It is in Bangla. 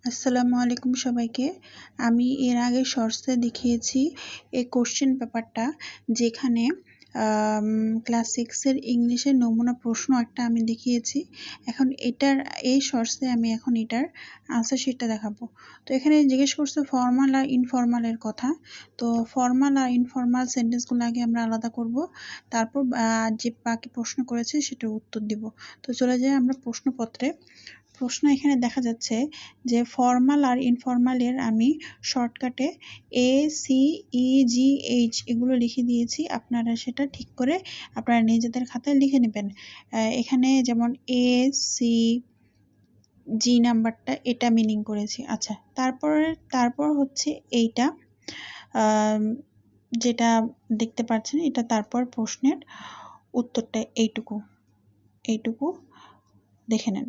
আসসালামু আলাইকুম সবাইকে। আমি এর আগে শর্টসে দেখিয়েছি এই কোশ্চেন পেপারটা, যেখানে ক্লাস 6 এর ইংলিশের নমুনা প্রশ্ন একটা আমি দেখিয়েছি। এখন এই শর্টসে আমি এখন এটার আনসার শিটটা দেখাবো। তো এখানে জিজ্ঞেস করছে ফর্মাল আর ইনফর্মালের কথা। তো ফর্মাল আর ইনফর্মাল সেন্টেন্সগুলো আগে আমরা আলাদা করব, তারপর যে বাকি প্রশ্ন করেছে সেটার উত্তর দিব। তো চলে যাই আমরা প্রশ্নপত্রে। প্রশ্ন এখানে দেখা যাচ্ছে যে ফর্মাল আর ইনফর্মালের আমি শর্টকাটে ACEGH এগুলো লিখে দিয়েছি। আপনারা সেটা ঠিক করে আপনারা নিজেদের খাতায় লিখে নেবেন। এখানে যেমন ACG নাম্বারটা এটা মিনিং করেছি। আচ্ছা, তারপর হচ্ছে এইটা যেটা দেখতে পাচ্ছেন, এটা তারপর প্রশ্নের উত্তরটা এইটুকু দেখে নেন।